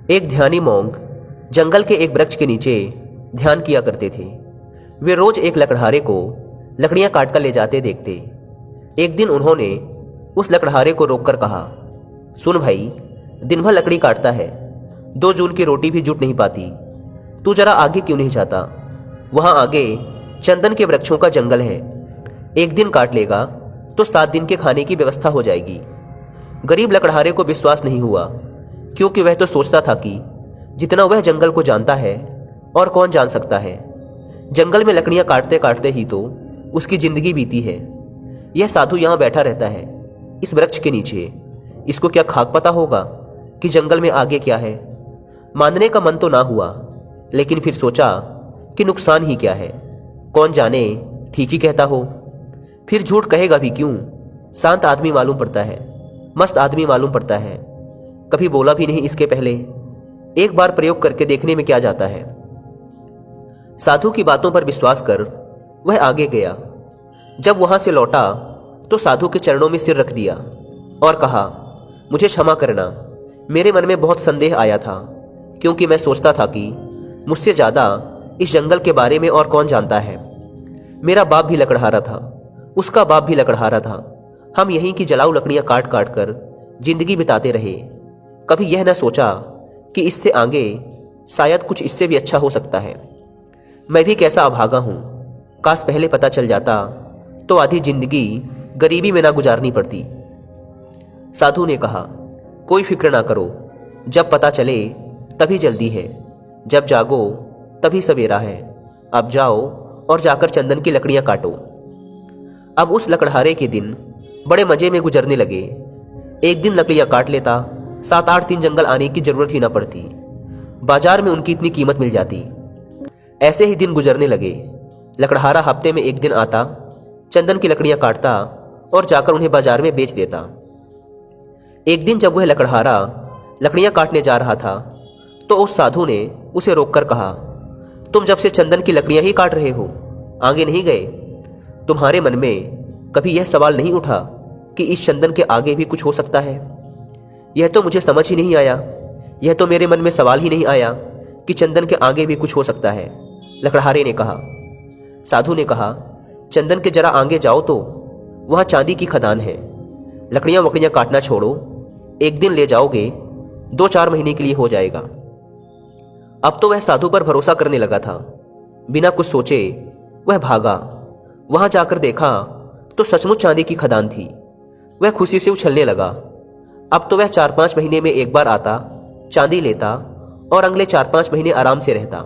एक ध्यानी मोंग जंगल के एक वृक्ष के नीचे ध्यान किया करते थे। वे रोज एक लकड़हारे को लकड़ियां काट कर ले जाते देखते। एक दिन उन्होंने उस लकड़हारे को रोककर कहा, सुन भाई, दिन भर लकड़ी काटता है, 2 जून की रोटी भी जुट नहीं पाती। तू जरा आगे क्यों नहीं जाता? वहां आगे चंदन के वृक्षों का जंगल है। एक दिन काट लेगा तो 7 दिन के खाने की व्यवस्था हो जाएगी। गरीब लकड़हारे को विश्वास नहीं हुआ, क्योंकि वह तो सोचता था कि जितना वह जंगल को जानता है और कौन जान सकता है। जंगल में लकड़ियां काटते काटते ही तो उसकी जिंदगी बीती है। यह साधु यहां बैठा रहता है इस वृक्ष के नीचे। इसको क्या खाक पता होगा कि जंगल में आगे क्या है? मानने का मन तो ना हुआ, लेकिन फिर सोचा कि नुकसान ही क्या है, कौन जाने ठीक ही कहता हो। फिर झूठ कहेगा भी क्यों? शांत आदमी मालूम पड़ता है, मस्त आदमी मालूम पड़ता है। कभी बोला भी नहीं इसके पहले। एक बार प्रयोग करके देखने में क्या जाता है। साधु की बातों पर विश्वास कर वह आगे गया। जब वहां से लौटा तो साधु के चरणों में सिर रख दिया और कहा, मुझे क्षमा करना, मेरे मन में बहुत संदेह आया था, क्योंकि मैं सोचता था कि मुझसे ज्यादा इस जंगल के बारे में और कौन जानता है। मेरा बाप भी लकड़हारा था, उसका बाप भी लकड़हारा था। हम यहीं की जलाऊ लकड़ियां काट काट कर जिंदगी बिताते रहे। कभी यह न सोचा कि इससे आगे शायद कुछ इससे भी अच्छा हो सकता है। मैं भी कैसा अभागा हूं, काश पहले पता चल जाता तो आधी जिंदगी गरीबी में ना गुजारनी पड़ती। साधु ने कहा, कोई फिक्र ना करो, जब पता चले तभी जल्दी है, जब जागो तभी सवेरा है। अब जाओ और जाकर चंदन की लकड़ियां काटो। अब उस लकड़हारे के दिन बड़े मजे में गुजरने लगे। एक दिन लकड़ियां काट लेता, 7-8 दिन जंगल आने की जरूरत ही ना पड़ती। बाजार में उनकी इतनी कीमत मिल जाती। ऐसे ही दिन गुजरने लगे। लकड़हारा हफ्ते में एक दिन आता, चंदन की लकड़ियां काटता और जाकर उन्हें बाजार में बेच देता। एक दिन जब वह लकड़हारा लकड़ियां काटने जा रहा था तो उस साधु ने उसे रोककर कहा, तुम जब से चंदन की लकड़ियां ही काट रहे हो, आगे नहीं गए? तुम्हारे मन में कभी यह सवाल नहीं उठा कि इस चंदन के आगे भी कुछ हो सकता है? यह तो मुझे समझ ही नहीं आया। यह तो मेरे मन में सवाल ही नहीं आया कि चंदन के आगे भी कुछ हो सकता है, लकड़हारे ने कहा। साधु ने कहा, चंदन के जरा आगे जाओ तो वहां चांदी की खदान है। लकड़ियां वकड़ियां काटना छोड़ो, एक दिन ले जाओगे, 2-4 महीने के लिए हो जाएगा। अब तो वह साधु पर भरोसा करने लगा था। बिना कुछ सोचे वह भागा। वहां जाकर देखा तो सचमुच चांदी की खदान थी। वह खुशी से उछलने लगा। अब तो वह 4-5 महीने में एक बार आता, चांदी लेता और अगले 4-5 महीने आराम से रहता।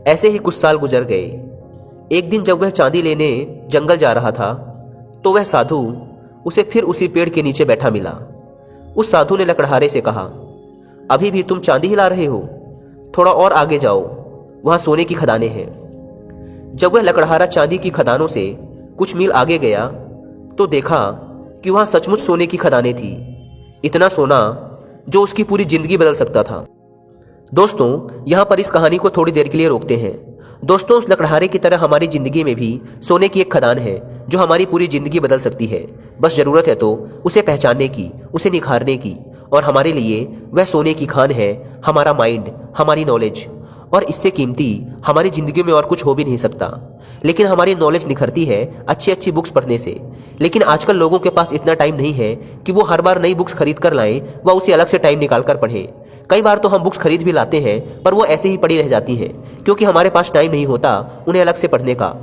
ऐसे ही कुछ साल गुजर गए। एक दिन जब वह चांदी लेने जंगल जा रहा था तो वह साधु उसे फिर उसी पेड़ के नीचे बैठा मिला। उस साधु ने लकड़हारे से कहा, अभी भी तुम चांदी ही ला रहे हो? थोड़ा और आगे जाओ, वहां सोने की खदानें हैं। जब वह लकड़हारा चांदी की खदानों से कुछ मील आगे गया तो देखा कि वहां सचमुच सोने की खदानें थी। इतना सोना जो उसकी पूरी जिंदगी बदल सकता था। दोस्तों, यहां पर इस कहानी को थोड़ी देर के लिए रोकते हैं। दोस्तों, उस लकड़हारे की तरह हमारी जिंदगी में भी सोने की एक खदान है जो हमारी पूरी जिंदगी बदल सकती है। बस जरूरत है तो उसे पहचानने की, उसे निखारने की। और हमारे लिए वह सोने की खान है हमारा माइंड, हमारी नॉलेज। और इससे कीमती हमारी जिंदगी में और कुछ हो भी नहीं सकता। लेकिन हमारी नॉलेज निखरती है अच्छी अच्छी बुक्स पढ़ने से। लेकिन आजकल लोगों के पास इतना टाइम नहीं है कि वो हर बार नई बुक्स खरीद कर लाएं व उसे अलग से टाइम निकाल कर पढ़ें। कई बार तो हम बुक्स खरीद भी लाते हैं पर वो ऐसे ही पड़ी रह जाती हैं, क्योंकि हमारे पास टाइम नहीं होता उन्हें अलग से पढ़ने का।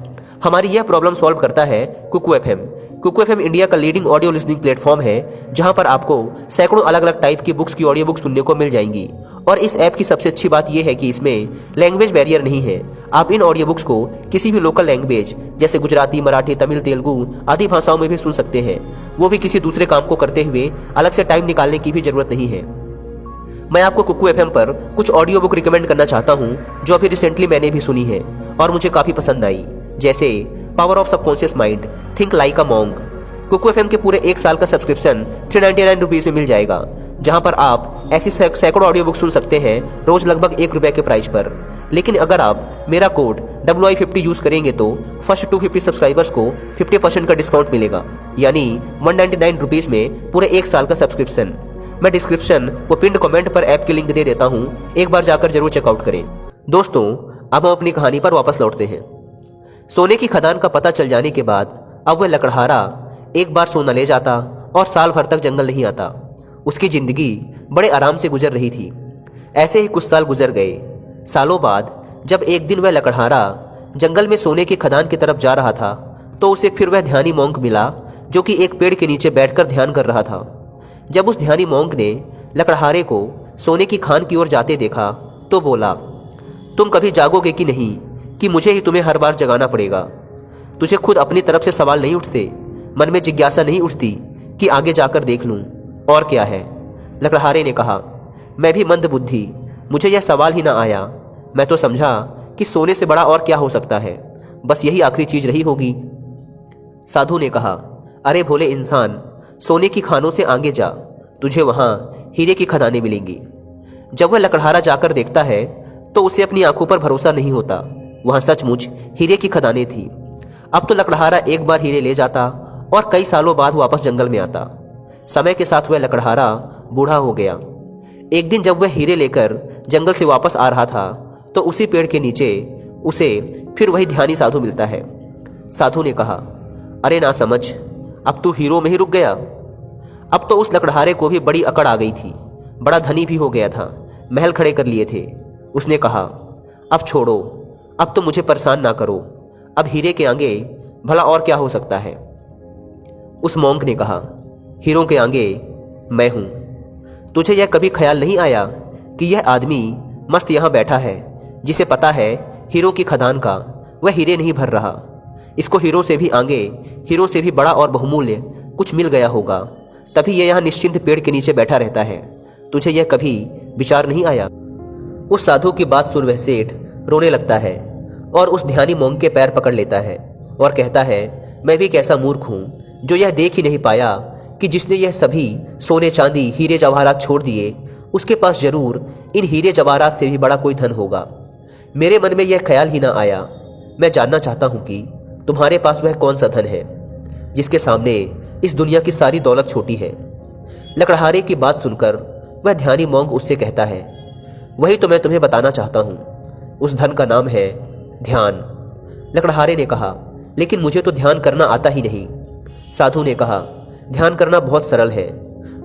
हमारी यह प्रॉब्लम सॉल्व करता है Kuku FM. Kuku FM India का लीडिंग ऑडियो लिसनिंग प्लेटफॉर्म है, जहां पर आपको सैकड़ों अलग अलग टाइप की बुक्स की ऑडियो बुक सुनने को मिल जाएंगी। और इस ऐप की सबसे अच्छी बात यह है कि इसमें लैंग्वेज बैरियर नहीं है। आप इन ऑडियो बुक्स को किसी भी लोकल लैंग्वेज जैसे गुजराती, मराठी, तमिल, तेलुगु आदि भाषाओं में भी सुन सकते हैं। वो भी किसी दूसरे काम को करते हुए अलग से टाइम निकालने की भी जरूरत नहीं है। मैं आपको कुकू एफएम पर कुछ ऑडियो बुक रिकमेंड करना चाहता हूं जो अभी रिसेंटली मैंने भी सुनी है और मुझे काफी पसंद आई, जैसे power of subconscious mind, think like a monk. Kuku FM के पूरे 1 साल का सब्सक्रिप्शन 399 रुपीज में मिल जाएगा, जहां पर आप ऐसी सैकड़ों ऑडियो बुक सुन सकते हैं रोज लगभग ₹1 के प्राइस पर। लेकिन अगर आप मेरा कोड WI50 यूज करेंगे तो फर्स्ट 250 सब्सक्राइबर्स को 50% का डिस्काउंट मिलेगा, यानी 199 रुपीज में पूरे 1 साल का सब्सक्रिप्शन। मैं डिस्क्रिप्शन व पिंड कमेंट पर ऐप की लिंक दे देता हूँ, एक बार जाकर जरूर चेकआउट करें। दोस्तों, अब हम अपनी कहानी पर वापस लौटते हैं। सोने की खदान का पता चल जाने के बाद अब वह लकड़हारा एक बार सोना ले जाता और साल भर तक जंगल नहीं आता। उसकी जिंदगी बड़े आराम से गुजर रही थी। ऐसे ही कुछ साल गुजर गए। सालों बाद जब एक दिन वह लकड़हारा जंगल में सोने की खदान की तरफ जा रहा था तो उसे फिर वह ध्यानी मोंक मिला, जो कि एक पेड़ के नीचे बैठकर ध्यान कर रहा था। जब उस ध्यानी मोंक ने लकड़हारे को सोने की खान की ओर जाते देखा तो बोला, तुम कभी जागोगे कि नहीं कि मुझे ही तुम्हें हर बार जगाना पड़ेगा? तुझे खुद अपनी तरफ से सवाल नहीं उठते, मन में जिज्ञासा नहीं उठती कि आगे जाकर देख लूं और क्या है? लकड़हारे ने कहा, मैं भी मंद बुद्धि, मुझे यह सवाल ही ना आया। मैं तो समझा कि सोने से बड़ा और क्या हो सकता है, बस यही आखिरी चीज रही होगी। साधु ने कहा, अरे भोले इंसान, सोने की खानों से आगे जा, तुझे वहां हीरे की खदानें मिलेंगी। जब वह लकड़हारा जाकर देखता है तो उसे अपनी आंखों पर भरोसा नहीं होता। वहां सचमुच हीरे की खदानें थी। अब तो लकड़हारा एक बार हीरे ले जाता और कई सालों बाद वापस जंगल में आता। समय के साथ वह लकड़हारा बूढ़ा हो गया। एक दिन जब वह हीरे लेकर जंगल से वापस आ रहा था तो उसी पेड़ के नीचे उसे फिर वही ध्यानी साधु मिलता है। साधु ने कहा, अरे ना समझ, अब तू हीरो में ही रुक गया। अब तो उस लकड़हारे को भी बड़ी अकड़ आ गई थी। बड़ा धनी भी हो गया था, महल खड़े कर लिए थे। उसने कहा, अब छोड़ो, अब तो मुझे परेशान ना करो, अब हीरे के आगे भला और क्या हो सकता है? उस मोंक ने कहा, हीरों के आगे मैं हूं। तुझे यह कभी ख्याल नहीं आया कि यह आदमी मस्त यहां बैठा है, जिसे पता है हीरों की खदान का वह हीरे नहीं भर रहा। इसको हीरों से भी आगे, हीरों से भी बड़ा और बहुमूल्य कुछ मिल गया होगा, तभी यह यहाँ निश्चिंत पेड़ के नीचे बैठा रहता है। तुझे यह कभी विचार नहीं आया? उस साधु की बात सुन वह सेठ रोने लगता है और उस ध्यानी मोंक के पैर पकड़ लेता है और कहता है, मैं भी कैसा मूर्ख हूं जो यह देख ही नहीं पाया कि जिसने यह सभी सोने चांदी हीरे जवाहरात छोड़ दिए, उसके पास जरूर इन हीरे जवाहरात से भी बड़ा कोई धन होगा। मेरे मन में यह ख्याल ही ना आया। मैं जानना चाहता हूं कि तुम्हारे पास वह कौन सा धन है जिसके सामने इस दुनिया की सारी दौलत छोटी है। लकड़हारे की बात सुनकर वह ध्यानी मोंक उससे कहता है, वही तो मैं तुम्हें बताना चाहता हूं। उस धन का नाम है ध्यान। लकड़हारे ने कहा, लेकिन मुझे तो ध्यान करना आता ही नहीं। साधु ने कहा, ध्यान करना बहुत सरल है।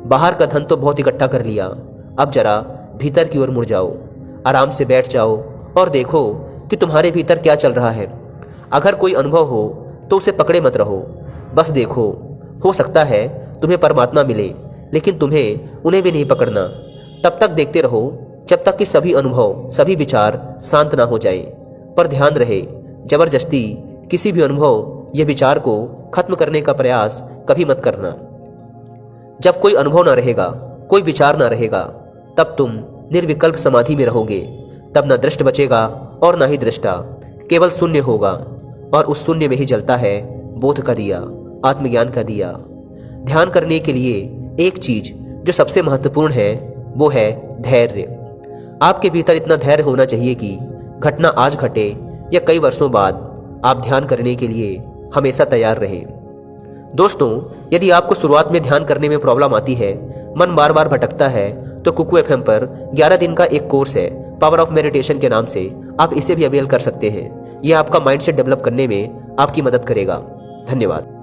बाहर का धन तो बहुत इकट्ठा कर लिया, अब जरा भीतर की ओर मुड़ जाओ, आराम से बैठ जाओ और देखो कि तुम्हारे भीतर क्या चल रहा है। अगर कोई अनुभव हो तो उसे पकड़े मत रहो, बस देखो। हो सकता है तुम्हें परमात्मा मिले, लेकिन तुम्हें उन्हें भी नहीं पकड़ना। तब तक देखते रहो जब तक कि सभी अनुभव, सभी विचार शांत ना हो जाए। पर ध्यान रहे, जबरदस्ती किसी भी अनुभव या विचार को खत्म करने का प्रयास कभी मत करना। जब कोई अनुभव ना रहेगा, कोई विचार ना रहेगा, तब तुम निर्विकल्प समाधि में रहोगे। तब न दृष्ट बचेगा और ना ही दृष्टा, केवल शून्य होगा। और उस शून्य में ही जलता है बोध का दिया, आत्मज्ञान का दिया। ध्यान करने के लिए एक चीज जो सबसे महत्वपूर्ण है वो है धैर्य। आपके भीतर इतना धैर्य होना चाहिए कि घटना आज घटे या कई वर्षों बाद, आप ध्यान करने के लिए हमेशा तैयार रहे। दोस्तों, यदि आपको शुरुआत में ध्यान करने में प्रॉब्लम आती है, मन बार बार भटकता है, तो कुकू एफएम पर 11 दिन का एक कोर्स है पावर ऑफ मेडिटेशन के नाम से, आप इसे भी अवेल कर सकते हैं। यह आपका माइंडसेट डेवलप करने में आपकी मदद करेगा। धन्यवाद।